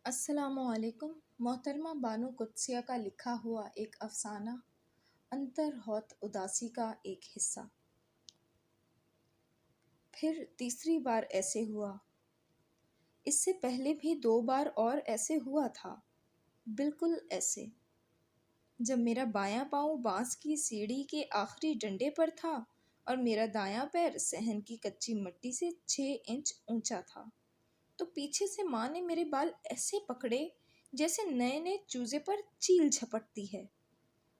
السلام علیکم۔ محترمہ بانو قدسیہ کا لکھا ہوا ایک افسانہ، انتر ہوت اداسی کا ایک حصہ۔ پھر تیسری بار ایسے ہوا۔ اس سے پہلے بھی 2 بار اور ایسے ہوا تھا، بالکل ایسے۔ جب میرا بایاں پاؤں بانس کی سیڑھی کے آخری ڈنڈے پر تھا اور میرا دایاں پیر صحن کی کچی مٹی سے 6 انچ اونچا تھا، تو پیچھے سے ماں نے میرے بال ایسے پکڑے جیسے نئے نئے چوزے پر چیل جھپٹتی ہے۔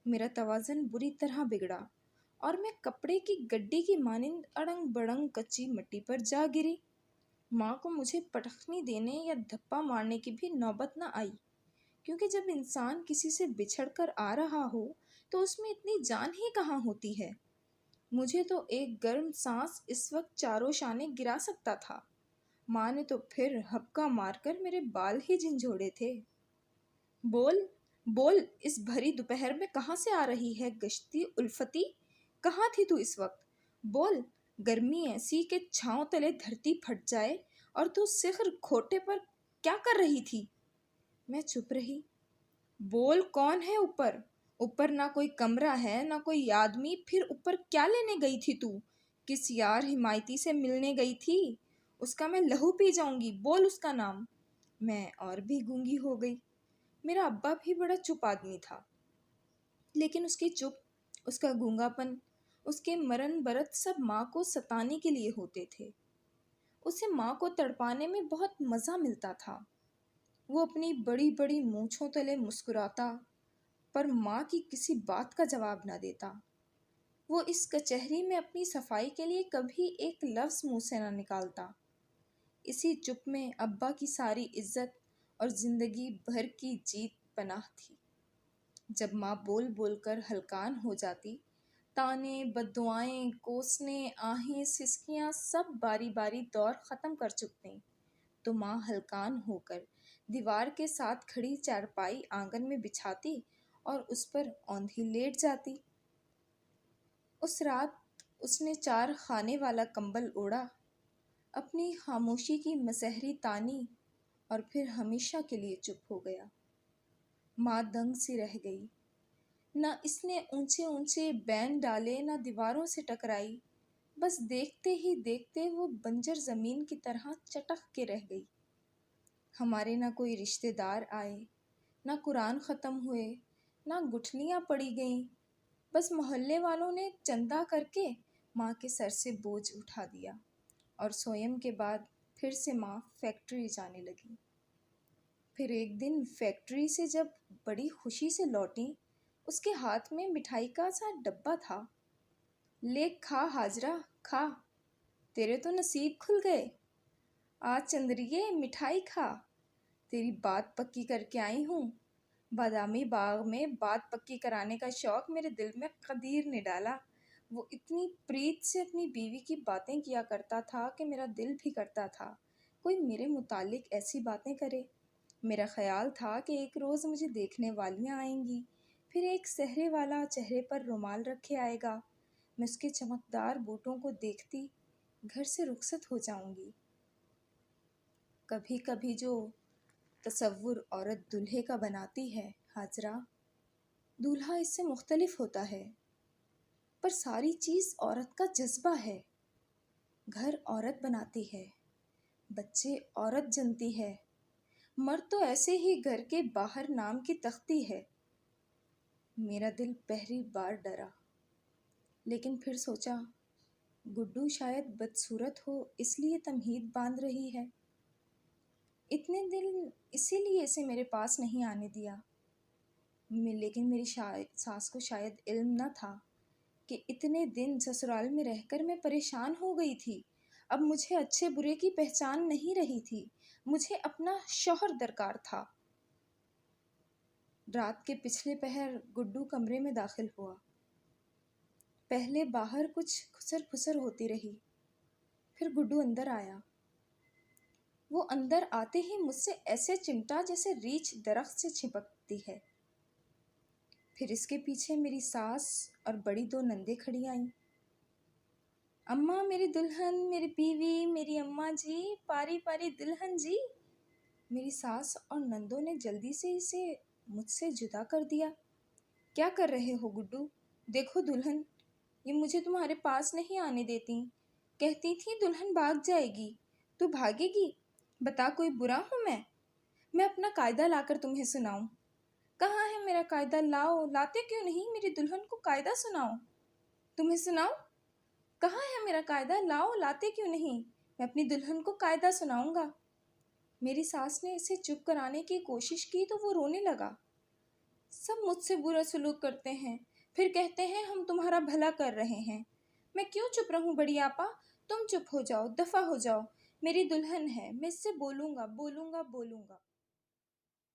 میرا توازن بری طرح بگڑا اور میں کپڑے کی گڈی کی مانند اڑنگ بڑنگ کچی مٹی پر جا گری۔ ماں کو مجھے پٹخنی دینے یا دھپا مارنے کی بھی نوبت نہ آئی، کیونکہ جب انسان کسی سے بچھڑ کر آ رہا ہو تو اس میں اتنی جان ہی کہاں ہوتی ہے۔ مجھے تو ایک گرم سانس اس وقت چاروں شانے گرا سکتا تھا۔ ماں نے تو پھر ہپکا مار کر میرے بال ہی جھنجھوڑے تھے۔ بول بول، اس بھری دوپہر میں کہاں سے آ رہی ہے گشتی الفتی؟ کہاں تھی تو اس وقت؟ بول، گرمی ایسی کہ چھاؤں تلے دھرتی پھٹ جائے، اور تو صخر کھوٹے پر کیا کر رہی تھی؟ میں چپ رہی۔ بول، کون ہے اوپر؟ اوپر نہ کوئی کمرہ ہے نہ کوئی آدمی، پھر اوپر کیا لینے گئی تھی تو؟ کس یار حمایتی سے ملنے گئی تھی؟ اس کا میں لہو پی جاؤں گی، بول اس کا نام۔ میں اور بھی گونگی ہو گئی۔ میرا ابا بھی بڑا چپ آدمی تھا، لیکن اس کی چپ، اس کا گونگا پن، اس کے مرن برت سب ماں کو ستانے کے لیے ہوتے تھے۔ اسے ماں کو تڑپانے میں بہت مزہ ملتا تھا۔ وہ اپنی بڑی بڑی مونچھوں تلے مسکراتا، پر ماں کی کسی بات کا جواب نہ دیتا۔ وہ اس کچہری میں اپنی صفائی کے لیے کبھی ایک لفظ منہ سے نہ نکالتا۔ اسی چپ میں ابا کی ساری عزت اور زندگی بھر کی جیت پناہ تھی۔ جب ماں بول بول کر ہلکان ہو جاتی، تانے، بددعائیں، کوسنے، آہیں، سسکیاں سب باری باری دور ختم کر چکتے، تو ماں ہلکان ہو کر دیوار کے ساتھ کھڑی چارپائی آنگن میں بچھاتی اور اس پر اوندھی لیٹ جاتی۔ اس رات اس نے 4 خانے والا کمبل اوڑھا، اپنی خاموشی کی مسحری تانی، اور پھر ہمیشہ کے لیے چپ ہو گیا۔ ماں دنگ سی رہ گئی۔ نہ اس نے اونچے اونچے بین ڈالے، نہ دیواروں سے ٹکرائی، بس دیکھتے ہی دیکھتے وہ بنجر زمین کی طرح چٹک کے رہ گئی۔ ہمارے نہ کوئی رشتے دار آئے، نہ قرآن ختم ہوئے، نہ گٹھلیاں پڑی گئیں، بس محلے والوں نے چندہ کر کے ماں کے سر سے بوجھ اٹھا دیا، اور سویم کے بعد پھر سے ماں فیکٹری جانے لگی۔ پھر ایک دن فیکٹری سے جب بڑی خوشی سے لوٹیں، اس کے ہاتھ میں مٹھائی کا سا ڈبہ تھا۔ لے کھا حاجرہ، کھا، تیرے تو نصیب کھل گئے۔ آج چندریے مٹھائی کھا، تیری بات پکی کر کے آئی ہوں۔ بادامی باغ میں بات پکی کرانے کا شوق میرے دل میں قدیر نے ڈالا۔ وہ اتنی پریت سے اپنی بیوی کی باتیں کیا کرتا تھا کہ میرا دل بھی کرتا تھا کوئی میرے متعلق ایسی باتیں کرے۔ میرا خیال تھا کہ ایک روز مجھے دیکھنے والیاں آئیں گی، پھر ایک سہرے والا چہرے پر رومال رکھے آئے گا، میں اس کے چمکدار بوٹوں کو دیکھتی گھر سے رخصت ہو جاؤں گی۔ کبھی کبھی جو تصور عورت دولہے کا بناتی ہے حاجرہ، دولہا اس سے مختلف ہوتا ہے، پر ساری چیز عورت کا جذبہ ہے۔ گھر عورت بناتی ہے، بچے عورت جنتی ہے، مرد تو ایسے ہی گھر کے باہر نام کی تختی ہے۔ میرا دل پہلی بار ڈرا، لیکن پھر سوچا گڈو شاید بدصورت ہو، اس لیے تمہید باندھ رہی ہے۔ اتنے دن اسی لیے اسے میرے پاس نہیں آنے دیا۔ لیکن میری ساس کو شاید علم نہ تھا کہ اتنے دن سسرال میں رہ کر میں پریشان ہو گئی تھی۔ اب مجھے اچھے برے کی پہچان نہیں رہی تھی، مجھے اپنا شوہر درکار تھا۔ رات کے پچھلے پہر گڈو کمرے میں داخل ہوا۔ پہلے باہر کچھ خسر پھسر ہوتی رہی، پھر گڈو اندر آیا۔ وہ اندر آتے ہی مجھ سے ایسے چمٹا جیسے ریچھ درخت سے چپکتی ہے۔ پھر اس کے پیچھے میری ساس اور بڑی 2 نندیں کھڑی آئیں۔ اماں، میری دلہن، میری بیوی، میری اماں جی، پاری پاری دلہن جی۔ میری ساس اور نندوں نے جلدی سے اسے مجھ سے جدا کر دیا۔ کیا کر رہے ہو گڈو؟ دیکھو دلہن، یہ مجھے تمہارے پاس نہیں آنے دیتی۔ کہتی تھی دلہن بھاگ جائے گی۔ تو بھاگے گی؟ بتا کوئی برا ہوں میں اپنا قاعدہ لا کر تمہیں سناؤں۔ کہاں ہے میرا قاعدہ؟ لاؤ، لاتے کیوں نہیں؟ میری دلہن کو قاعدہ سناؤ۔ تمہیں سناؤ؟ کہاں ہے میرا قاعدہ؟ لاؤ، لاتے کیوں نہیں؟ میں اپنی دلہن کو قاعدہ سناؤں گا۔ میری ساس نے اسے چپ کرانے کی کوشش کی تو وہ رونے لگا۔ سب مجھ سے برا سلوک کرتے ہیں، پھر کہتے ہیں ہم تمہارا بھلا کر رہے ہیں۔ میں کیوں چپ رہوں بڑی آپا؟ تم چپ ہو جاؤ، دفع ہو جاؤ۔ میری دلہن ہے، میں اس سے بولوں گا، بولوں گا، بولوں گا۔